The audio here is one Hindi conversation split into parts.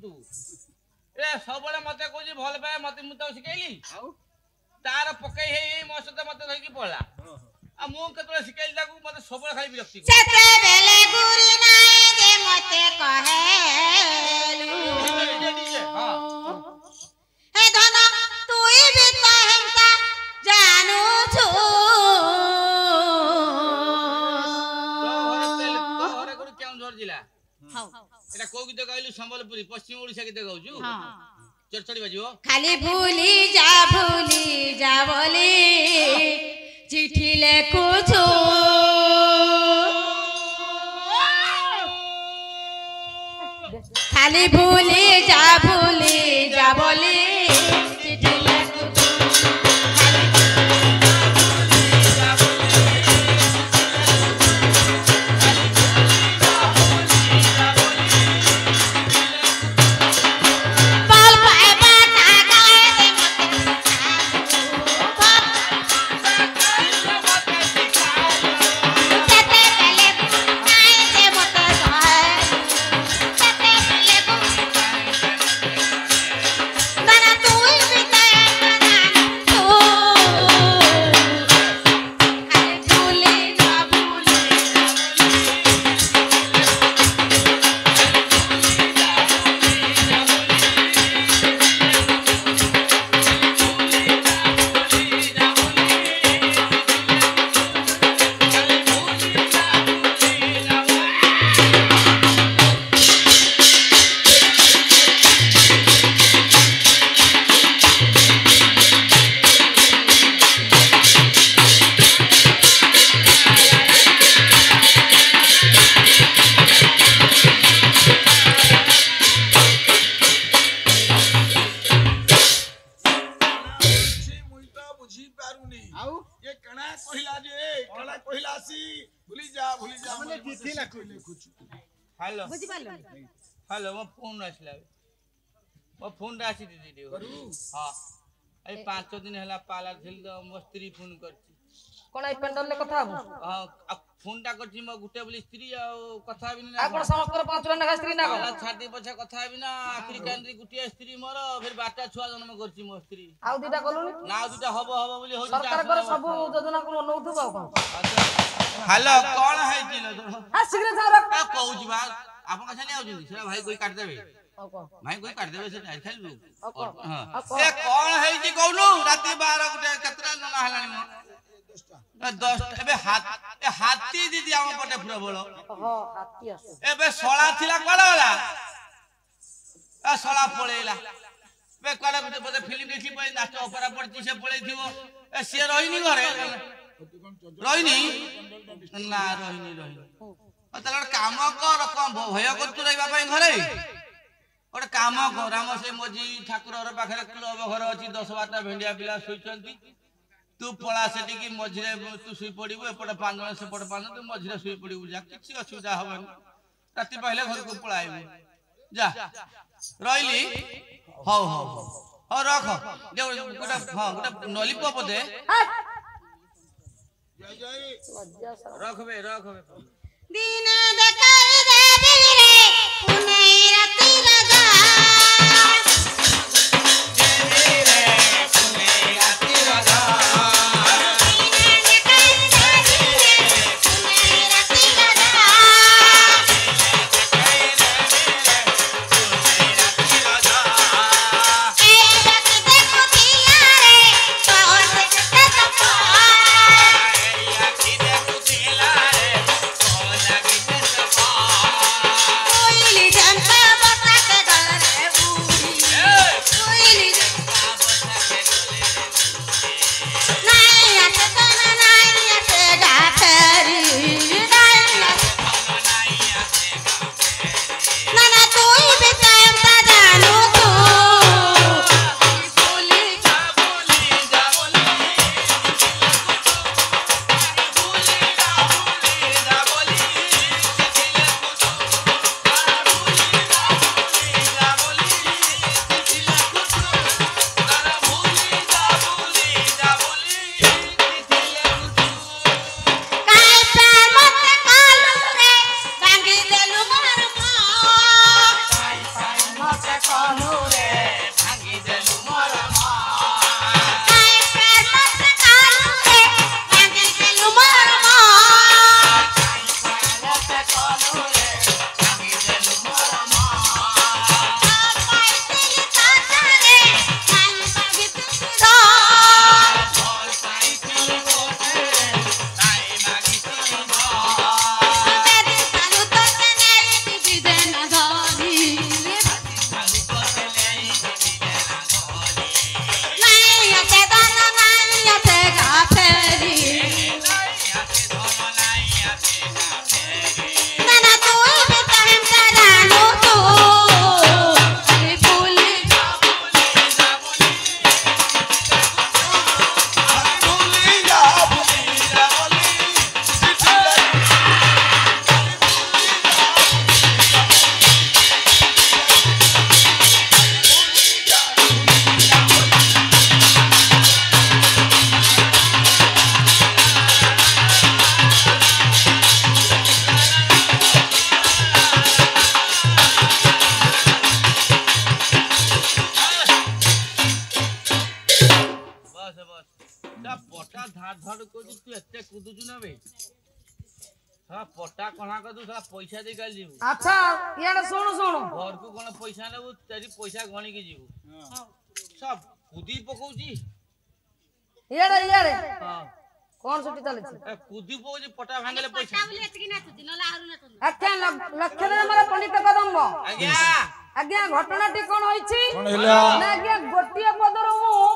तू ए सब बड़े मते कोजी भल पाए मते मु तो सिकेली आउ तार पकई हे मो सते मते धई की पळला आ मु केतले सिकेली ताकू मते सब बड़े खाली विरक्ति सेते बेले गुरी नाए जे मते कहेलु हां हे धन तुई भी तो हमका जानू छु तो हरे गुरु केउझर जिला हां एटा को गीत गाइलु संबलपुरी पश्चिम ओडिसा गीत गाउछु हां चरचड़ी बाजियो खाली भूली जा बोली चिट्ठी लिखुछु खाली भूली जा बोली चिट्ठी लिखुछु हेलो बुझी पालो हेलो मो फोन आसला मो फोन आसी दीदी हां ए 5 दिन हला पाला थिल तो मो स्त्री फोन करची कोन ए पेंडल ले कथा हबो हां फोन टा करची मो गुटे बोली स्त्री आ कथा भी ना आपण समस्त 5 जन ना स्त्री ना पाला छाती पछा कथा भी ना आखिरी केंद्री गुटिया स्त्री मोर फिर बाटा छुआ जन्म करची मो स्त्री आउ दिटा कलुनी ना दुटा हबो बोली हो सरकार कर सब योजना को नौथु बाउ हेलो कौन है जिलो हां शीघ्र जा रख ए कहू बा आपन कछा नहीं आउजी सेरा भाई कोई काट देबे भाई कोई काट देबे से टाइल खाली हां ए कौन है जी कहनु राती 12 गुटे कतरा जना हलानी मो 10 एबे हाथी दीदी हम पटे पुरा बोलो हां हाथी आसे एबे सोळा थिला कोडा वाला ए सोळा पळेला बे कोडा बते फिल्म देखि पई नाच ओपेरा पड़ची से पळै थिवो ए से रहिनी घरे रहिनी ना रहिनी तले काम कर कम भय कर तू रहबा पई घरे ओटे काम कर हम से मोजी ठाकुर र पाखरे क्लब घर अछि 10 12 भेंडिया पिला सुइचंती तू पळा सेठी की मझिरे तू सुई पड़िबो एपटे 5 जण सेपटे 5 तू मझिरे सुई पड़िबो जा किछि असुविधा हबन राती पहिले घर को पळाइबो जा रहिली हो हो हो रख जे गोटा हां गोटा लॉलीपॉप दे रखबे दिन देखाई देबी रे पुनै राती राजा देवी रे सुने राती राजा दिन देखाई देबी रे पुनै राती राजा ए रख देखो किया रे कौन से तपा कोइली जनता बता ପଟା ଧାର ଧର କହୁଛୁ ତୁ ଏତେ କୁଦୁଛୁ ନା ବେ ଶଳା ପଟା କଣା କରିଦୁ ଶଳା ପଇସା ଦେଇ କାଲି ଯିବୁ ଆଚ୍ଛା ଇଆଡେ ଶୁଣୁ ଶୁଣୁ ଘରକୁ କଣ ପଇସା ନେବୁ ତେରି ପଇସା ଗଣିକି ଯିବୁ ସବ କୁଦି ପକଉଛି ଇଆଡେ ଇଆଡେ ହଁ କଣ ସେଠି ଚାଲିଛି କୁଦି ପକଉଛି ପଟା ଭାଙ୍ଗିଲେ ପଇସା ଆଜ୍ଞା ଲକ୍ଷ୍ମଣ ଆମର ପଣ୍ଡିତ କଦମ୍ବ ଆଜ୍ଞା ଆଜ୍ଞା ଘଟଣାଟି କଣ ହୋଇଛି କଣ ହେଲା? ନା ଆଜ୍ଞା ଗୋଟିଏ ପଦରୁ ମୁଁ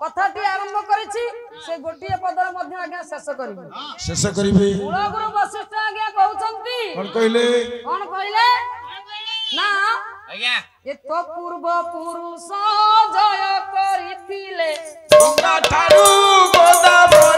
କଥାଟି ଆରମ୍ଭ କରିଛି ସେ ଗୋଟିଏ ପଦର ମଧ୍ୟ ଆଜ୍ଞା ଶେଷ କରିବି ଶେଷ କରିବେ କୁଳଗୁରୁ ବଶିଷ୍ଠ ଆଜ୍ଞା କହୁଛନ୍ତି କଣ କହିଲେ? କଣ କହିଲେ ନା ଆଜ୍ଞା ଏକ ପୂର୍ବ ପୁରୁଷ ଜୟ କରିଥିଲେ ଠାରୁ ଗୋଦାବରୀ